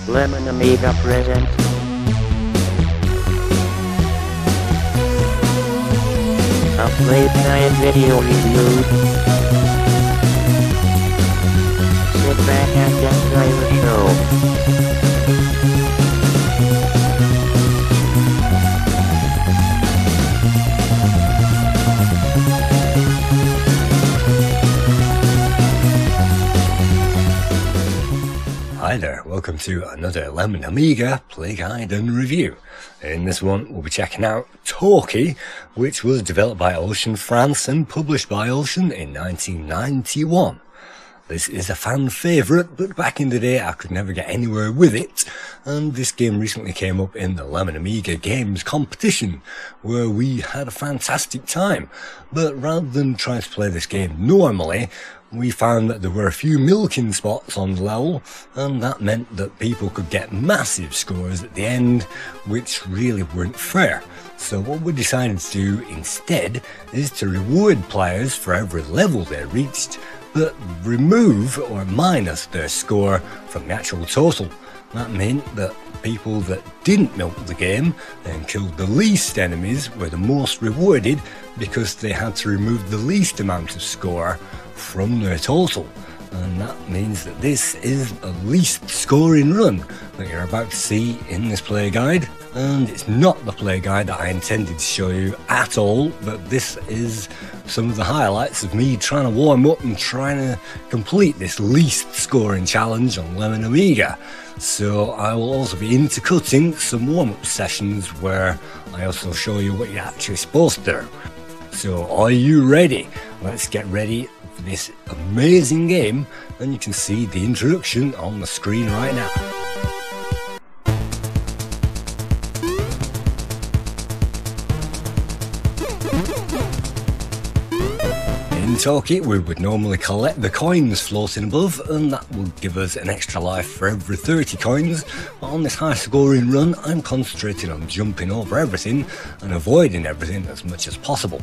Lemon Amiga presents a Playguide video review. Sit back and enjoy the show. Hi there, welcome to another Lemon Amiga Playguide and review. In this one we'll be checking out Toki, which was developed by Ocean France and published by Ocean in 1991. This is a fan favourite, but back in the day I could never get anywhere with it, and this game recently came up in the Lemon Amiga Games competition, where we had a fantastic time. But rather than trying to play this game normally, we found that there were a few milking spots on the level, and that meant that people could get massive scores at the end, which really weren't fair. So what we decided to do instead is to reward players for every level they reached, but remove or minus their score from the actual total. That meant that people that didn't milk the game and killed the least enemies were the most rewarded, because they had to remove the least amount of score from their total. And that means that this is a least scoring run that you're about to see in this play guide. And it's not the play guide that I intended to show you at all, but this is some of the highlights of me trying to warm up and trying to complete this least scoring challenge on Lemon Amiga. So I will also be intercutting some warm-up sessions where I also show you what you're actually supposed to do. So are you ready? Let's get ready for this amazing game, and you can see the introduction on the screen right now. In Toki, we would normally collect the coins floating above, and that will give us an extra life for every 30 coins. But on this high scoring run, I'm concentrating on jumping over everything and avoiding everything as much as possible.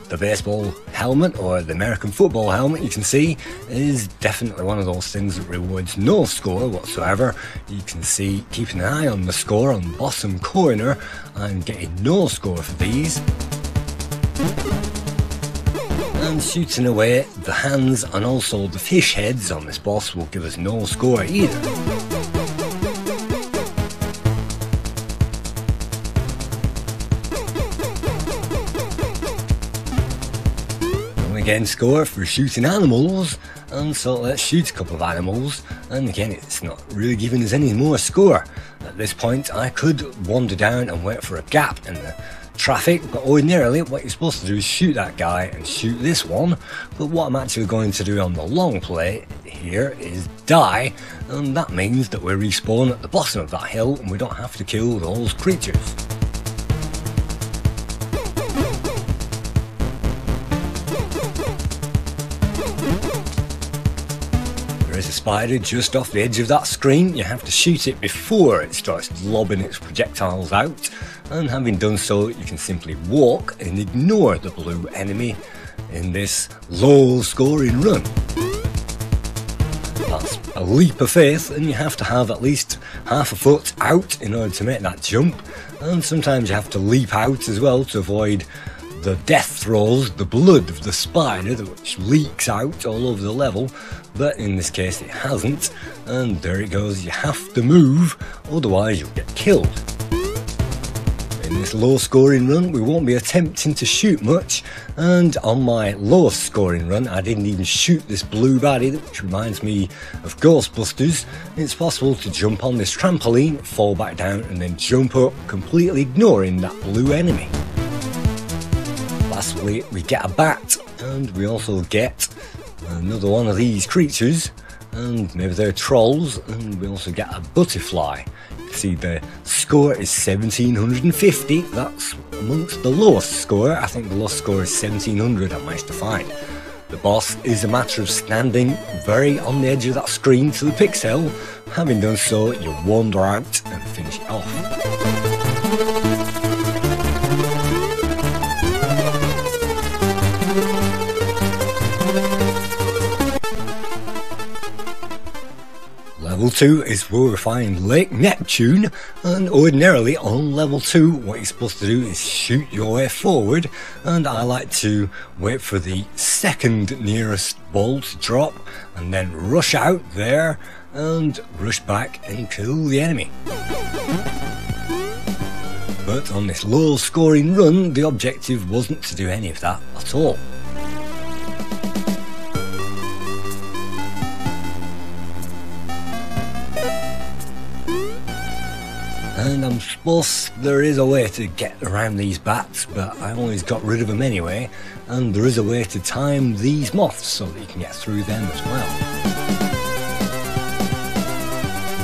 The baseball helmet, or the American football helmet, you can see is definitely one of those things that rewards no score whatsoever. You can see, keeping an eye on the score on the bottom corner, I'm getting no score for these. And shooting away the hands and also the fish heads on this boss will give us no score either. Again, score for shooting animals, and so let's shoot a couple of animals, and again it's not really giving us any more score. At this point I could wander down and wait for a gap in the traffic, but ordinarily what you're supposed to do is shoot that guy and shoot this one. But what I'm actually going to do on the long play here is die, and that means that we respawn at the bottom of that hill and we don't have to kill those creatures. There's a spider just off the edge of that screen. You have to shoot it before it starts lobbing its projectiles out, and having done so you can simply walk and ignore the blue enemy in this low scoring run. That's a leap of faith, and you have to have at least half a foot out in order to make that jump, and sometimes you have to leap out as well to avoid the death throws, the blood of the spider which leaks out all over the level, but in this case it hasn't, and there it goes. You have to move, otherwise you'll get killed. In this low scoring run we won't be attempting to shoot much, and on my lowest scoring run I didn't even shoot this blue baddie, which reminds me of Ghostbusters. It's possible to jump on this trampoline, fall back down and then jump up, completely ignoring that blue enemy. Lastly, we get a bat, and we also get another one of these creatures, and maybe they're trolls, and we also get a butterfly. You can see the score is 1750, that's amongst the lowest score. I think the lowest score is 1700 I managed to find. The boss is a matter of standing very on the edge of that screen to the pixel. Having done so, you wander out and finish it off. level 2 is where we find Lake Neptune, and ordinarily on level 2 what you're supposed to do is shoot your way forward, and I like to wait for the second nearest ball to drop and then rush out there and rush back and kill the enemy. But on this low scoring run, the objective wasn't to do any of that at all. And I'm supposed there is a way to get around these bats, but I always got rid of them anyway, and there is a way to time these moths so that you can get through them as well.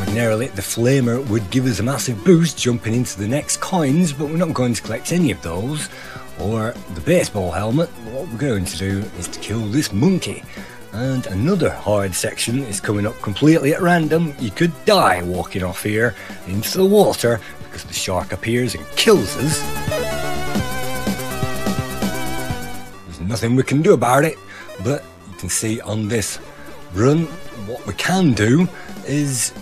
Ordinarily the flamer would give us a massive boost jumping into the next coins, but we're not going to collect any of those, or the baseball helmet. What we're going to do is to kill this monkey. And another hard section is coming up completely at random. You could die walking off here into the water because the shark appears and kills us. There's nothing we can do about it, but you can see on this run what we can do is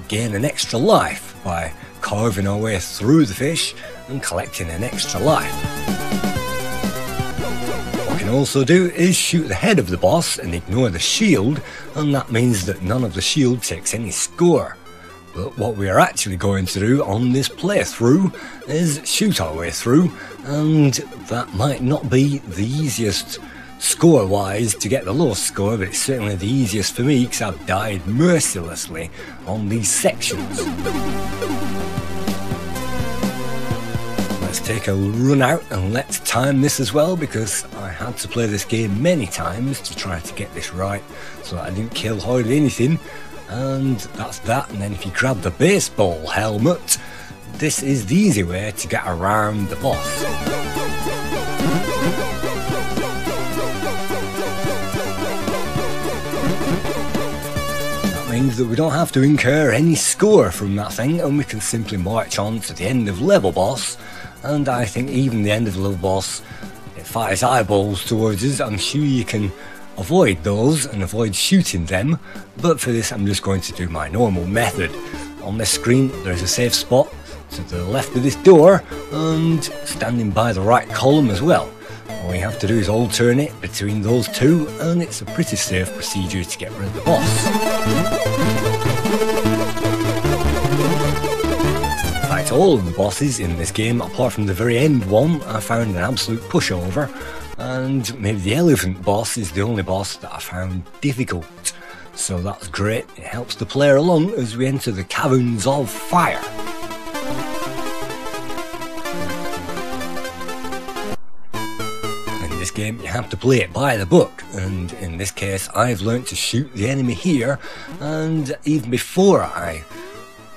gain an extra life by carving our way through the fish and collecting an extra life. Also do is shoot the head of the boss and ignore the shield, and that means that none of the shield takes any score. But what we are actually going to do on this playthrough is shoot our way through, and that might not be the easiest score wise to get the lowest score, but it's certainly the easiest for me because I've died mercilessly on these sections. Let's take a run out and let's time this as well, because I had to play this game many times to try to get this right so that I didn't kill hardly anything. And that's that. And then if you grab the baseball helmet, this is the easy way to get around the boss. That means that we don't have to incur any score from that thing, and we can simply march on to the end of level boss. And I think even the end of the level boss, it fires eyeballs towards us. I'm sure you can avoid those and avoid shooting them, but for this I'm just going to do my normal method. On this screen there is a safe spot to the left of this door and standing by the right column as well. All you have to do is alternate between those two, and it's a pretty safe procedure to get rid of the boss. All of the bosses in this game, apart from the very end one, I found an absolute pushover, and maybe the elephant boss is the only boss that I found difficult. So that's great, it helps the player along as we enter the Caverns of Fire. In this game you have to play it by the book, and in this case I've learnt to shoot the enemy here, and even before I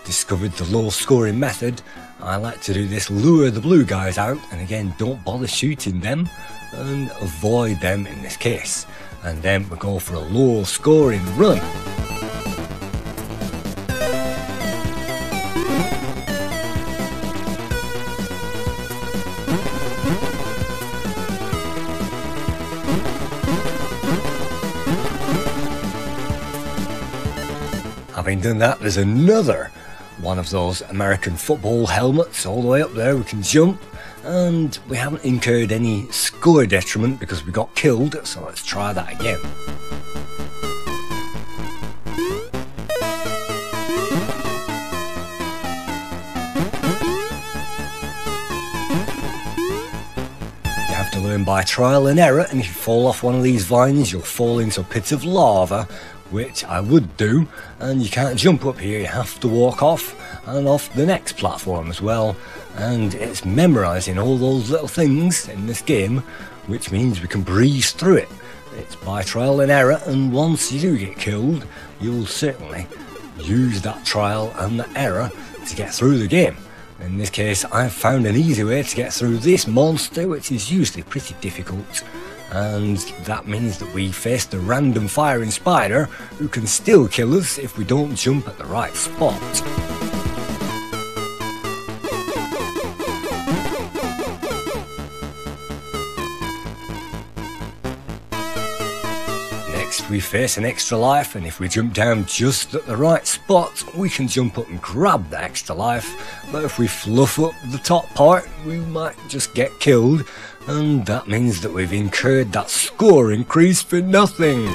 discovered the low scoring method, I like to do this: lure the blue guys out, and again don't bother shooting them and avoid them in this case, and then we go for a low scoring run. Having done that, there's another one of those American football helmets all the way up there. We can jump, and we haven't incurred any score detriment because we got killed, so let's try that again. You have to learn by trial and error, and if you fall off one of these vines you'll fall into a pit of lava, which I would do, and you can't jump up here, you have to walk off and off the next platform as well, and it's memorising all those little things in this game, which means we can breeze through it. It's by trial and error, and once you do get killed you'll certainly use that trial and the error to get through the game. In this case I've found an easy way to get through this monster, which is usually pretty difficult, and that means that we face the random firing spider who can still kill us if we don't jump at the right spot. Next case we face an extra life, and if we jump down just at the right spot, we can jump up and grab the extra life, but if we fluff up the top part, we might just get killed, and that means that we've incurred that score increase for nothing.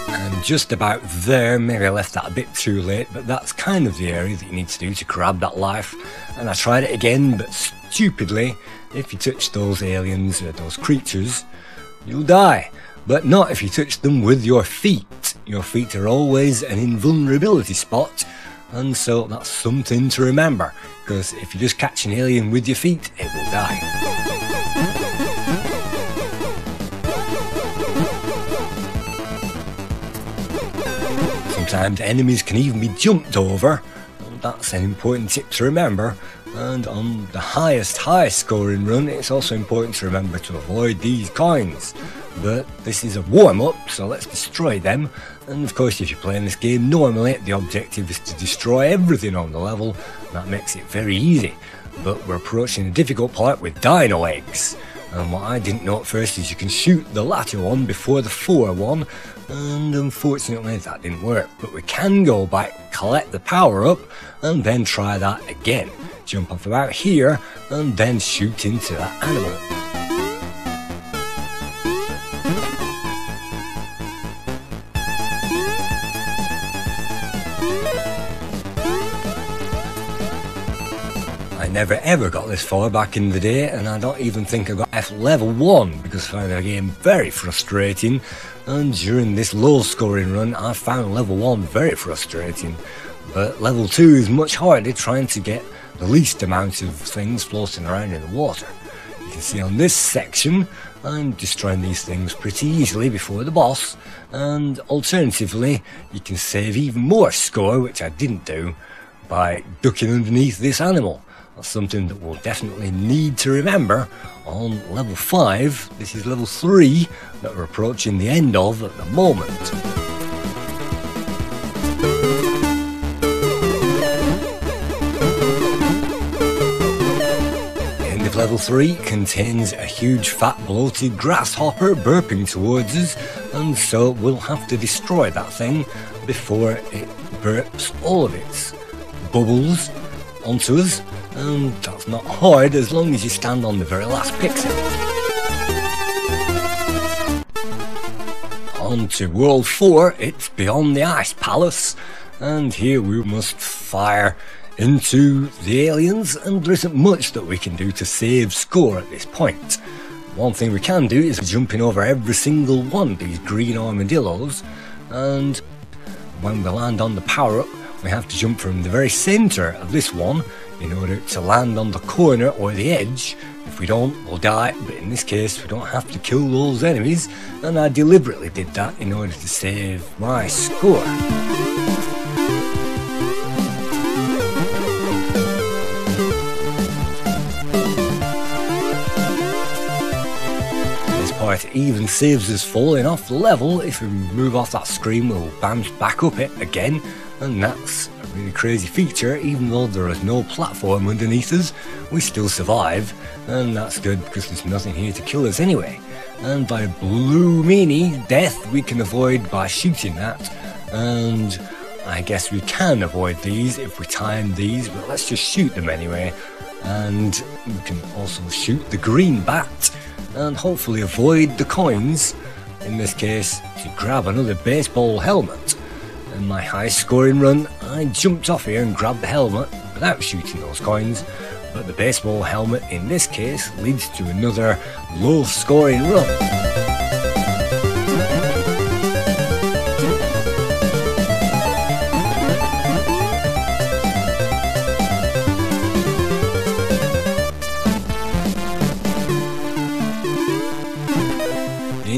And just about there, maybe I left that a bit too late, but that's kind of the area that you need to do to grab that life, and I tried it again, but stupidly, if you touch those aliens or those creatures, you'll die. But not if you touch them with your feet. Your feet are always an invulnerability spot, and so that's something to remember, because if you just catch an alien with your feet, it will die. Sometimes enemies can even be jumped over, and that's an important tip to remember. And on the highest scoring run, it's also important to remember to avoid these coins. But this is a warm-up, so let's destroy them. And of course, if you're playing this game normally, the objective is to destroy everything on the level. That makes it very easy. But we're approaching a difficult part with dino eggs. And what I didn't know at first is you can shoot the latter one before the fore one. And unfortunately that didn't work. But we can go back, collect the power up, and then try that again. Jump off about here, and then shoot into that animal. I never ever got this far back in the day, and I don't even think I got F level 1 because I found the game very frustrating, and during this low scoring run I found level 1 very frustrating. But level 2 is much harder, trying to get the least amount of things floating around in the water. You can see on this section I'm destroying these things pretty easily before the boss, and alternatively you can save even more score, which I didn't do, by ducking underneath this animal. That's something that we'll definitely need to remember on level 5. This is level 3 that we're approaching the end of at the moment. Level 3 contains a huge fat bloated grasshopper burping towards us, and so we'll have to destroy that thing before it burps all of its bubbles onto us, and that's not hard as long as you stand on the very last pixel. On to World 4, it's beyond the Ice Palace, and here we must fire into the aliens, and there isn't much that we can do to save score at this point. One thing we can do is jumping over every single one of these green armadillos, and when we land on the power-up we have to jump from the very centre of this one in order to land on the corner or the edge. If we don't, we'll die, but in this case we don't have to kill those enemies, and I deliberately did that in order to save my score. It even saves us falling off the level. If we move off that screen we'll bounce back up it again, and that's a really crazy feature. Even though there is no platform underneath us, we still survive, and that's good because there's nothing here to kill us anyway. And by blue meanie, death we can avoid by shooting that, and I guess we can avoid these if we time these, but let's just shoot them anyway. And we can also shoot the green bat and hopefully avoid the coins, in this case to grab another baseball helmet. In my high scoring run I jumped off here and grabbed the helmet without shooting those coins, but the baseball helmet in this case leads to another low scoring run.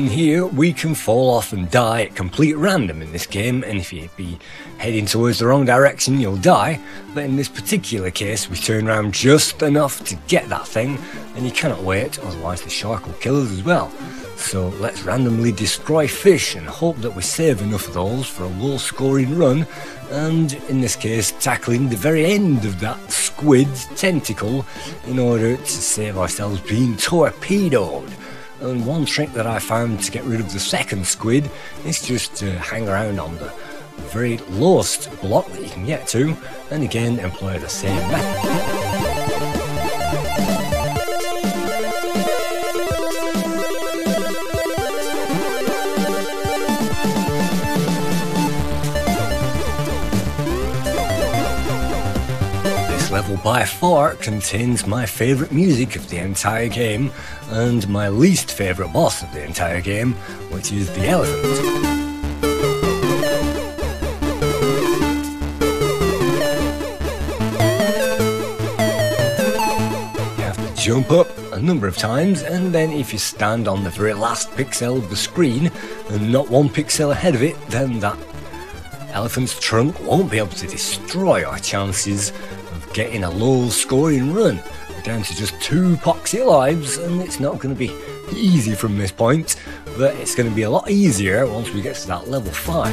Here we can fall off and die at complete random in this game, and if you be heading towards the wrong direction you'll die, but in this particular case we turn around just enough to get that thing, and you cannot wait, otherwise the shark will kill us as well. So let's randomly destroy fish and hope that we save enough of those for a low scoring run, and in this case tackling the very end of that squid's tentacle in order to save ourselves being torpedoed. and one trick that I found to get rid of the second squid is just to hang around on the very lowest block that you can get to, and again employ the same method. Level by far contains my favourite music of the entire game and my least favourite boss of the entire game, which is the elephant. You have to jump up a number of times, and then if you stand on the very last pixel of the screen and not one pixel ahead of it, then that elephant's trunk won't be able to destroy our chances getting a low scoring run. We're down to just 2 poxy lives, and it's not going to be easy from this point, but it's going to be a lot easier once we get to that level 5.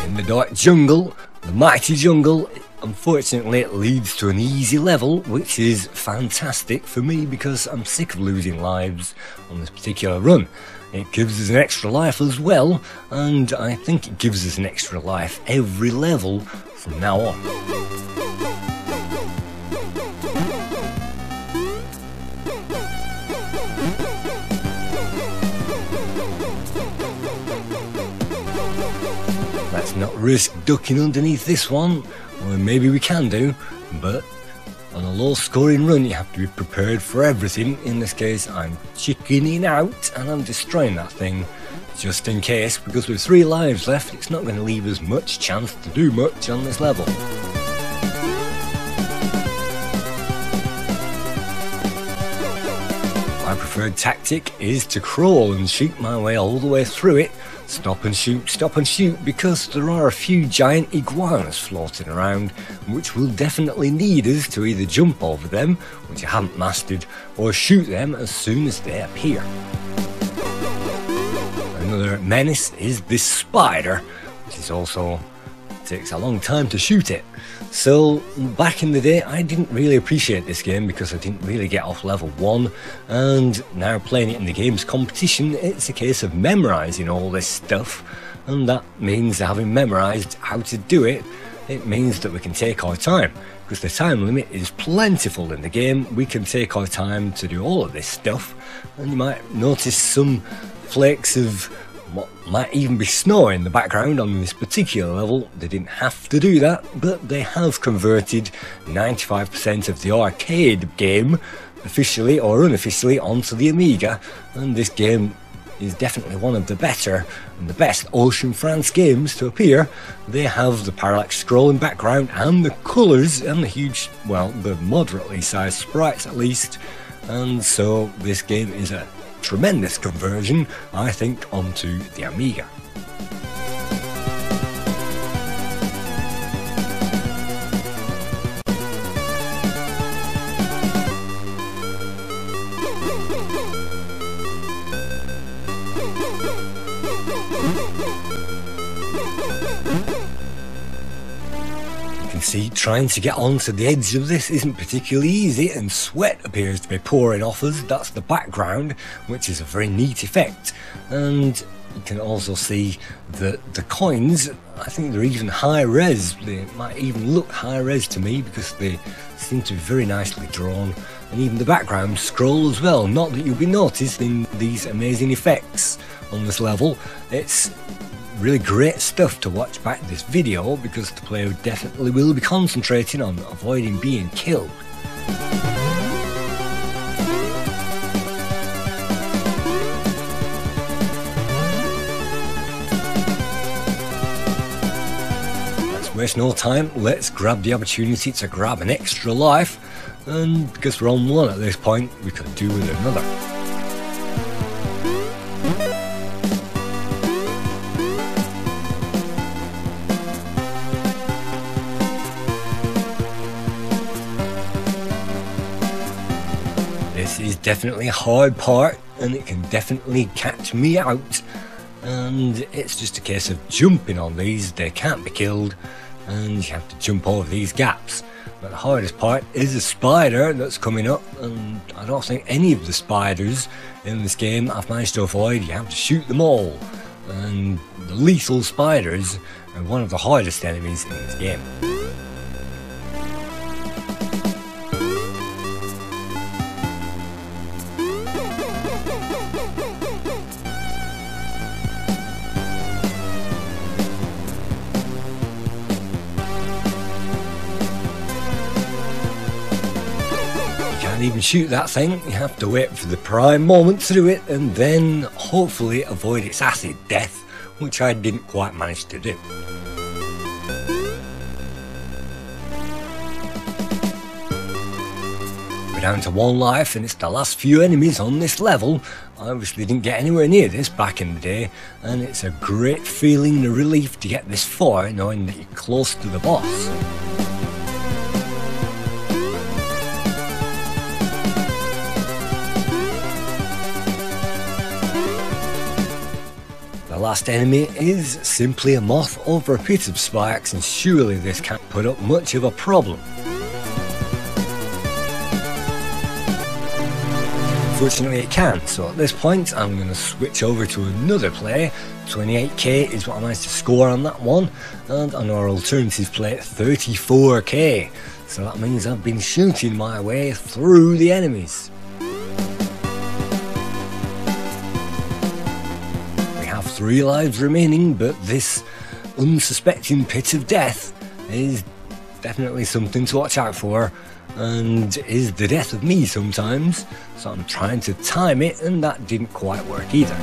In the dark jungle, the mighty jungle, unfortunately it leads to an easy level, which is fantastic for me because I'm sick of losing lives on this particular run. It gives us an extra life as well, and I think it gives us an extra life every level from now on. Let's not risk ducking underneath this one. Well, maybe we can do, but on a low scoring run you have to be prepared for everything. In this case I'm chickening out and I'm destroying that thing just in case, because with 3 lives left it's not going to leave us much chance to do much on this level. My preferred tactic is to crawl and shoot my way all the way through it. Stop and shoot, because there are a few giant iguanas floating around which will definitely need us to either jump over them, which I haven't mastered, or shoot them as soon as they appear. Another menace is this spider, which is also takes a long time to shoot it. So back in the day I didn't really appreciate this game because I didn't really get off level 1, and now playing it in the game's competition it's a case of memorising all this stuff, and that means having memorised how to do it, it means that we can take our time, because the time limit is plentiful in the game. We can take our time to do all of this stuff, and you might notice some flakes of what might even be snow in the background on this particular level. They didn't have to do that, but they have converted 95% of the arcade game, officially or unofficially, onto the Amiga, and this game is definitely one of the better and the best Ocean France games to appear. They have the parallax scrolling background and the colours and the huge, well, the moderately sized sprites at least, and so this game is a tremendous conversion, I think, onto the Amiga. See, trying to get onto the edge of this isn't particularly easy, and sweat appears to be pouring off us. That's the background, which is a very neat effect, and you can also see that the coins, I think they're even high res. They might even look high res to me because they seem to be very nicely drawn, and even the background scroll as well. Not that you'll be noticing these amazing effects on this level. It's really great stuff to watch back this video because the player definitely will be concentrating on avoiding being killed. Let's waste no time, let's grab the opportunity to grab an extra life, and because we're on 1 at this point we could do with another. This is definitely a hard part, and it can definitely catch me out, and it's just a case of jumping on these. They can't be killed, and you have to jump over these gaps. But the hardest part is a spider that's coming up, and I don't think any of the spiders in this game I've managed to avoid. You have to shoot them all, and the lethal spiders are one of the hardest enemies in this game. Even shoot that thing, you have to wait for the prime moment to do it, and then hopefully avoid its acid death, which I didn't quite manage to do. We're down to 1 life, and it's the last few enemies on this level. I obviously didn't get anywhere near this back in the day, and it's a great feeling and a relief to get this far, knowing that you're close to the boss. The last enemy is simply a moth over a pit of spikes, and surely this can't put up much of a problem. Fortunately it can, so at this point I'm going to switch over to another play. 28k is what I managed to score on that one, and on our alternative play 34k, so that means I've been shooting my way through the enemies. 3 lives remaining, but this unsuspecting pit of death is definitely something to watch out for, and is the death of me sometimes, so I'm trying to time it, and that didn't quite work either.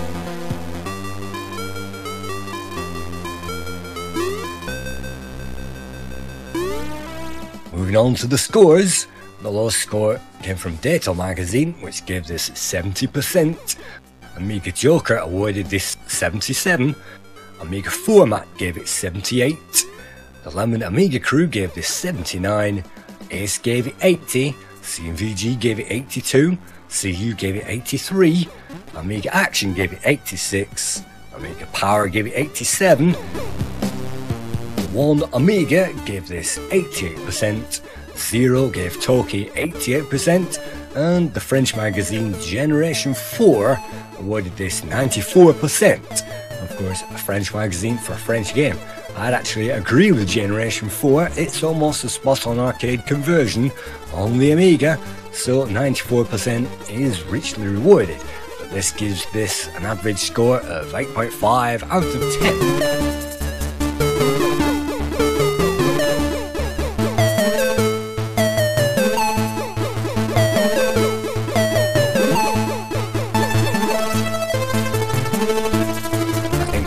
Moving on to the scores, the lowest score came from Data magazine, which gave this 70%. Amiga Joker awarded this 77, Amiga Format gave it 78, the Lemon Amiga crew gave this 79, Ace gave it 80, CMVG gave it 82, CU gave it 83, Amiga Action gave it 86, Amiga Power gave it 87, the One Amiga gave this 88%, Zero gave Toki 88%, and the French magazine Generation 4 awarded this 94%. Of course, a French magazine for a French game. I'd actually agree with Generation 4, it's almost a spot-on arcade conversion on the Amiga, so 94% is richly rewarded. But this gives this an average score of 8.5 out of 10.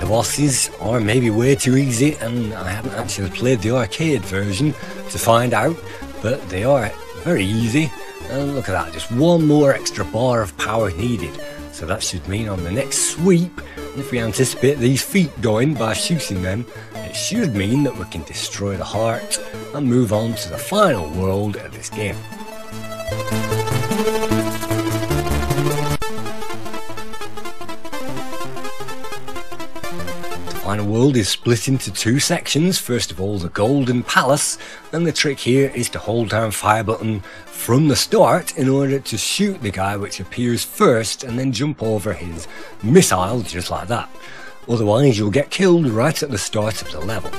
Bosses are maybe way too easy, and I haven't actually played the arcade version to find out, but they are very easy. And look at that, just one more extra bar of power needed, so that should mean on the next sweep, if we anticipate these feet going by shooting them, it should mean that we can destroy the heart and move on to the final world of this game. The final world is split into 2 sections. First of all, the Golden Palace, and the trick here is to hold down fire button from the start in order to shoot the guy which appears first, and then jump over his missile just like that. Otherwise you'll get killed right at the start of the level.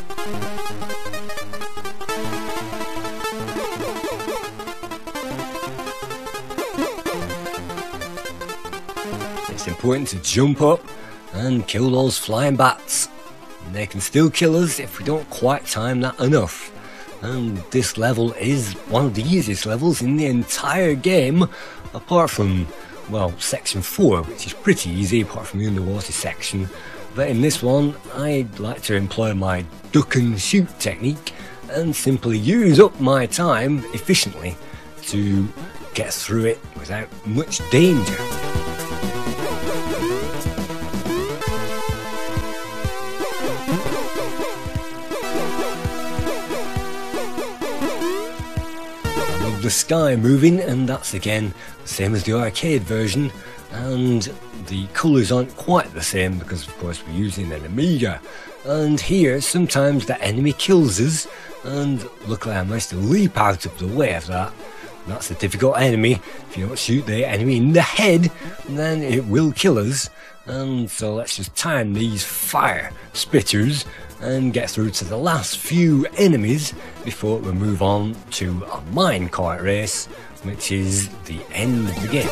It's important to jump up and kill those flying bats. They can still kill us if we don't quite time that enough. And this level is one of the easiest levels in the entire game, apart from, well, section 4, which is pretty easy apart from the underwater section. But in this one, I'd like to employ my duck and shoot technique and simply use up my time efficiently to get through it without much danger. The sky moving, and that's again the same as the arcade version. and the colours aren't quite the same because of course we're using an Amiga. And here sometimes the enemy kills us, and luckily I managed to leap out of the way of that. That's a difficult enemy. If you don't shoot the enemy in the head, then it will kill us. And so let's just time these fire spitters and get through to the last few enemies before we move on to a minecart race, which is the end of the game.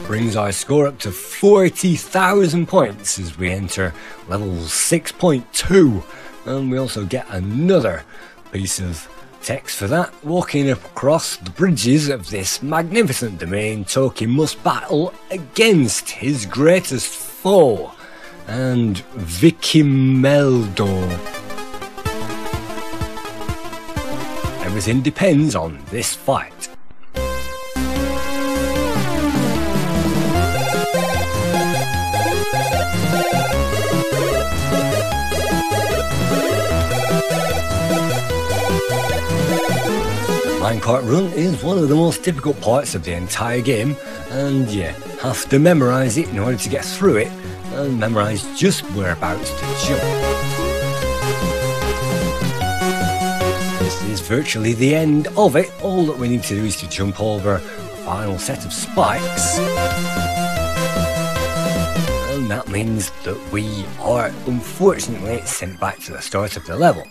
Brings our score up to 40,000 points as we enter level 6.2, and we also get another piece of text for that. Walking across the bridges of this magnificent domain, Toki must battle against his greatest foe, and Vikimeldo. Everything depends on this fight. Minecart run is one of the most difficult parts of the entire game, and you have to memorise it in order to get through it, and memorise just whereabouts to jump. This is virtually the end of it. All that we need to do is to jump over the final set of spikes, and that means that we are unfortunately sent back to the start of the level.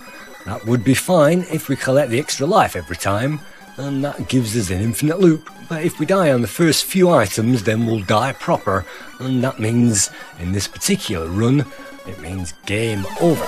That would be fine if we collect the extra life every time, and that gives us an infinite loop, but if we die on the first few items then we'll die proper, and that means, in this particular run, it means game over.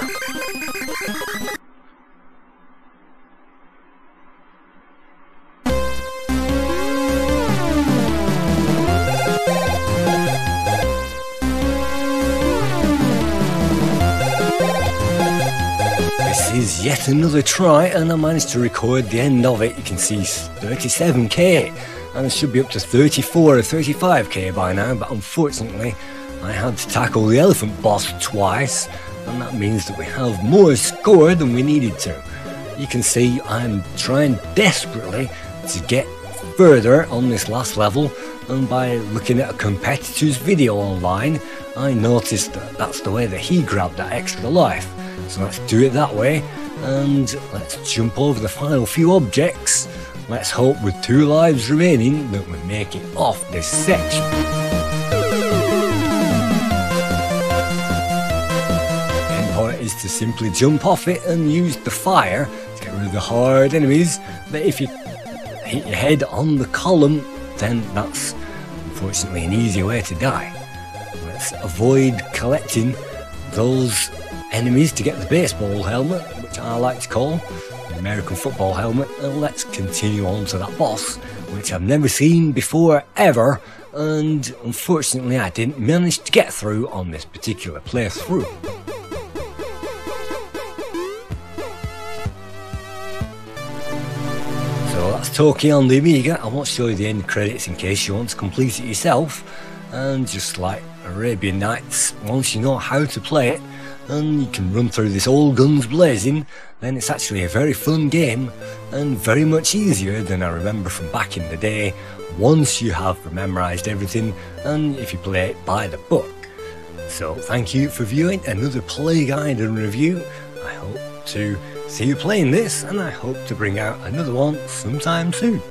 This is yet another try, and I managed to record the end of it. You can see 37k, and it should be up to 34 or 35k by now, but unfortunately I had to tackle the elephant boss twice, and that means that we have more score than we needed to. You can see I'm trying desperately to get further on this last level, and by looking at a competitor's video online I noticed that that's the way that he grabbed that extra life. So let's do it that way, and let's jump over the final few objects. Let's hope with 2 lives remaining that we make it off this section. The end part is to simply jump off it and use the fire to get rid of the hard enemies, but if you hit your head on the column then that's unfortunately an easy way to die. Let's avoid collecting those enemies to get the baseball helmet, which I like to call the American football helmet, and let's continue on to that boss, which I've never seen before ever, and unfortunately I didn't manage to get through on this particular playthrough. So that's Toki on the Amiga. I won't show you the end credits in case you want to complete it yourself, and just like Arabian Nights, once you know how to play it and you can run through this all guns blazing, then it's actually a very fun game and very much easier than I remember from back in the day, once you have memorised everything and if you play it by the book. So thank you for viewing another Playguide and review. I hope to see you playing this, and I hope to bring out another one sometime soon.